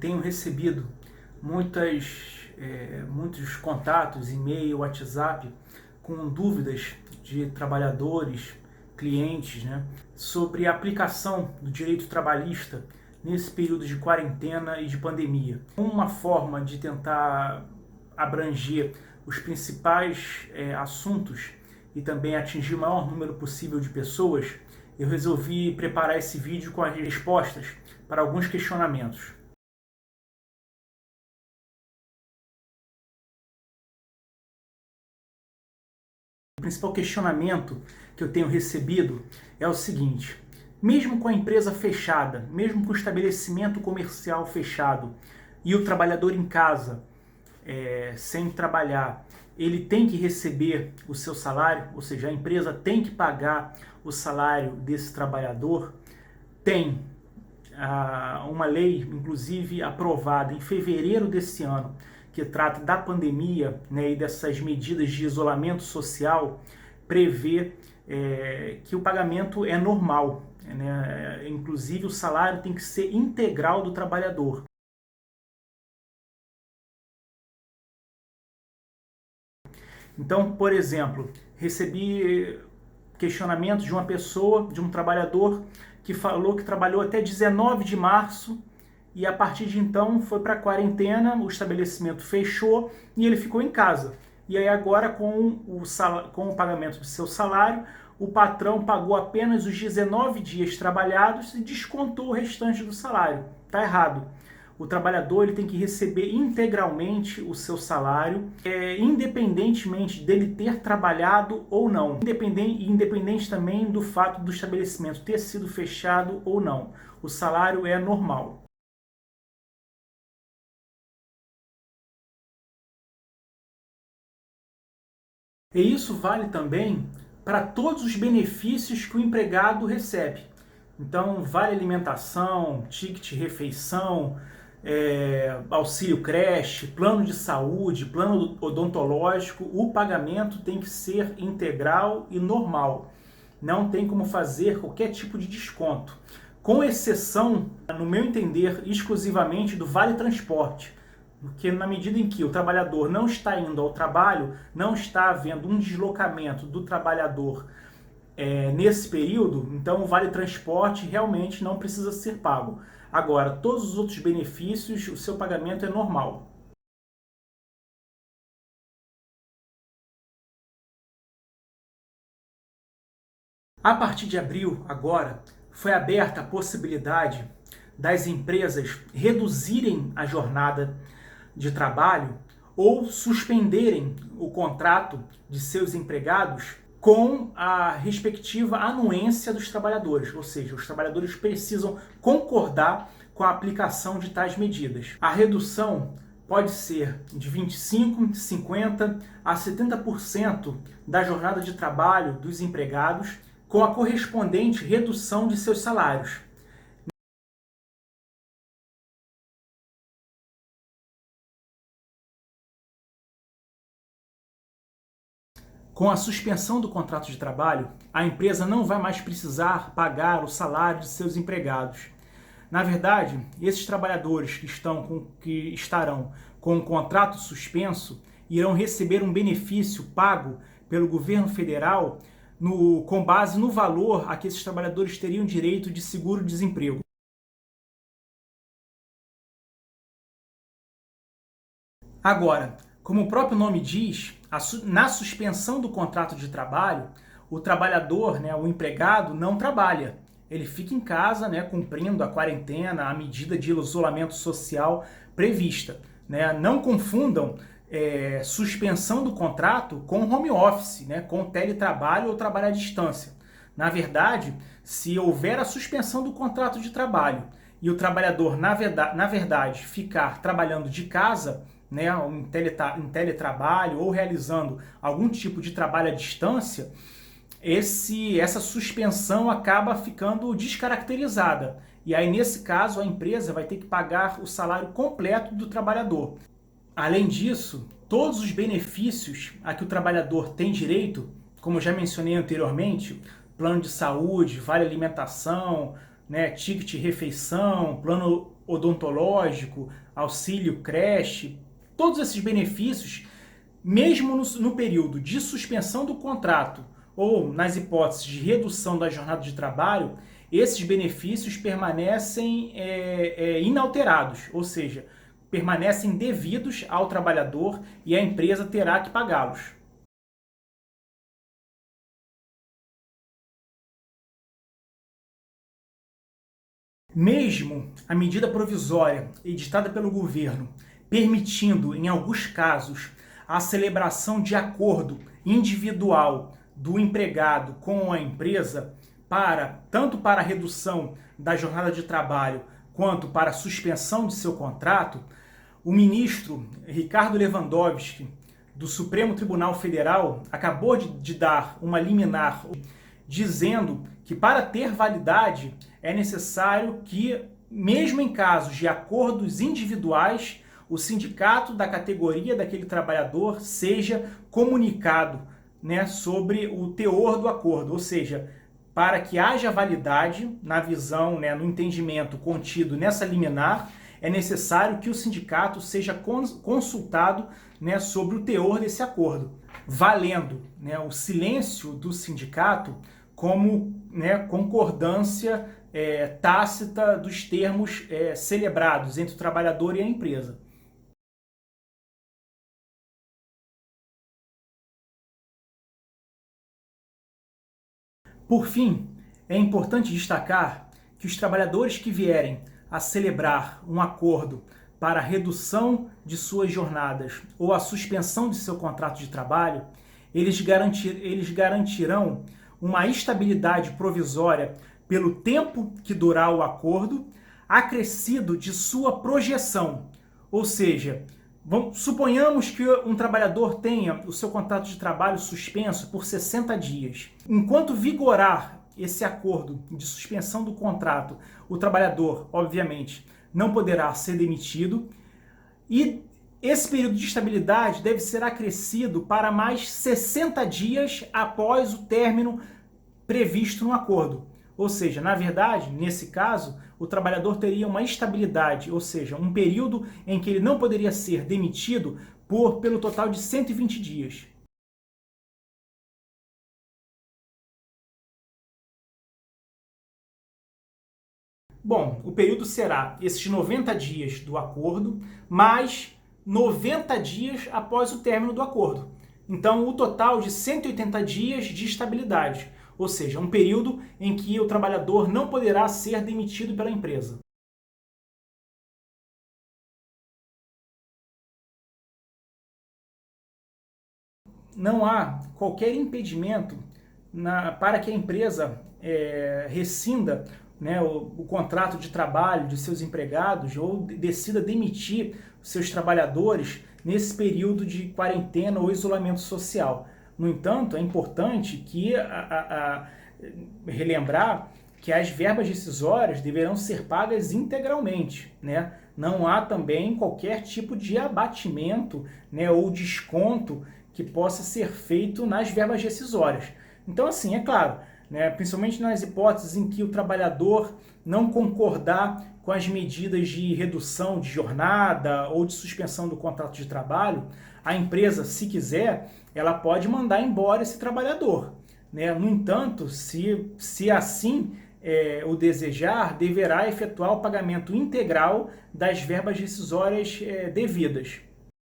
tenho recebido muitos contatos, e-mail, WhatsApp, com dúvidas de trabalhadores, clientes, né, sobre a aplicação do direito trabalhista nesse período de quarentena e de pandemia. Uma forma de tentar abranger os principais assuntos e também atingir o maior número possível de pessoas, eu resolvi preparar esse vídeo com as respostas para alguns questionamentos. O principal questionamento que eu tenho recebido é o seguinte: mesmo com a empresa fechada, mesmo com o estabelecimento comercial fechado e o trabalhador em casa, sem trabalhar, ele tem que receber o seu salário, ou seja, a empresa tem que pagar o salário desse trabalhador? Tem uma lei, inclusive aprovada em fevereiro desse ano, que trata da pandemia, né, e dessas medidas de isolamento social, prevê que o pagamento é normal, né? Inclusive o salário tem que ser integral do trabalhador. Então, por exemplo, recebi questionamentos de uma pessoa, de um trabalhador, que falou que trabalhou até 19 de março e a partir de então foi para a quarentena, o estabelecimento fechou e ele ficou em casa. E aí agora com o pagamento do seu salário, o patrão pagou apenas os 19 dias trabalhados e descontou o restante do salário. Está errado. O trabalhador ele tem que receber integralmente o seu salário, independentemente dele ter trabalhado ou não. Independente também do fato do estabelecimento ter sido fechado ou não. O salário é normal. E isso vale também para todos os benefícios que o empregado recebe. Então, vale alimentação, ticket refeição, auxílio creche, plano de saúde, plano odontológico. O pagamento tem que ser integral e normal. Não tem como fazer qualquer tipo de desconto, com exceção, no meu entender, exclusivamente do vale transporte. Porque na medida em que o trabalhador não está indo ao trabalho, não está havendo um deslocamento do trabalhador nesse período, então o vale transporte realmente não precisa ser pago. Agora, todos os outros benefícios, o seu pagamento é normal. A partir de abril, agora, foi aberta a possibilidade das empresas reduzirem a jornada de trabalho ou suspenderem o contrato de seus empregados com a respectiva anuência dos trabalhadores, ou seja, os trabalhadores precisam concordar com a aplicação de tais medidas. A redução pode ser de 25%, 50% a 70% da jornada de trabalho dos empregados, com a correspondente redução de seus salários. Com a suspensão do contrato de trabalho, a empresa não vai mais precisar pagar o salário de seus empregados. Na verdade, esses trabalhadores que estarão com o contrato suspenso irão receber um benefício pago pelo governo federal com base no valor a que esses trabalhadores teriam direito de seguro-desemprego. Agora, como o próprio nome diz, na suspensão do contrato de trabalho, o trabalhador, né, o empregado, não trabalha. Ele fica em casa, né, cumprindo a quarentena, a medida de isolamento social prevista. Né? Não confundam suspensão do contrato com home office, né, com teletrabalho ou trabalho à distância. Na verdade, se houver a suspensão do contrato de trabalho e o trabalhador, na verdade, ficar trabalhando de casa, né, em teletrabalho ou realizando algum tipo de trabalho à distância, essa suspensão acaba ficando descaracterizada. E aí, nesse caso, a empresa vai ter que pagar o salário completo do trabalhador. Além disso, todos os benefícios a que o trabalhador tem direito, como eu já mencionei anteriormente, plano de saúde, vale alimentação, né, ticket refeição, plano odontológico, auxílio creche, todos esses benefícios, mesmo no período de suspensão do contrato ou nas hipóteses de redução da jornada de trabalho, esses benefícios permanecem inalterados, ou seja, permanecem devidos ao trabalhador e a empresa terá que pagá-los. Mesmo a medida provisória editada pelo governo permitindo, em alguns casos, a celebração de acordo individual do empregado com a empresa tanto para a redução da jornada de trabalho quanto para a suspensão de seu contrato, o ministro Ricardo Lewandowski, do Supremo Tribunal Federal, acabou de dar uma liminar dizendo que para ter validade é necessário que, mesmo em casos de acordos individuais, o sindicato da categoria daquele trabalhador seja comunicado, né, sobre o teor do acordo, ou seja, para que haja validade na visão, né, no entendimento contido nessa liminar, é necessário que o sindicato seja consultado, né, sobre o teor desse acordo, valendo, né, o silêncio do sindicato como, né, concordância tácita dos termos celebrados entre o trabalhador e a empresa. Por fim, é importante destacar que os trabalhadores que vierem a celebrar um acordo para a redução de suas jornadas ou a suspensão de seu contrato de trabalho, eles garantirão uma estabilidade provisória pelo tempo que durar o acordo, acrescido de sua projeção. Ou seja, suponhamos que um trabalhador tenha o seu contrato de trabalho suspenso por 60 dias. Enquanto vigorar esse acordo de suspensão do contrato, o trabalhador, obviamente, não poderá ser demitido e esse período de estabilidade deve ser acrescido para mais 60 dias após o término previsto no acordo. Ou seja, na verdade, nesse caso, o trabalhador teria uma estabilidade, ou seja, um período em que ele não poderia ser demitido pelo total de 120 dias. Bom, o período será esses 90 dias do acordo, mais 90 dias após o término do acordo. Então, o total de 180 dias de estabilidade, ou seja, um período em que o trabalhador não poderá ser demitido pela empresa. Não há qualquer impedimento para que a empresa rescinda, né, o contrato de trabalho de seus empregados ou decida demitir seus trabalhadores nesse período de quarentena ou isolamento social. No entanto, é importante que relembrar que as verbas rescisórias deverão ser pagas integralmente, né? Não há também qualquer tipo de abatimento, né, ou desconto que possa ser feito nas verbas rescisórias. Então, assim, é claro, né, principalmente nas hipóteses em que o trabalhador não concordar com as medidas de redução de jornada ou de suspensão do contrato de trabalho, a empresa, se quiser, ela pode mandar embora esse trabalhador, né? No entanto, se assim o desejar, deverá efetuar o pagamento integral das verbas rescisórias devidas.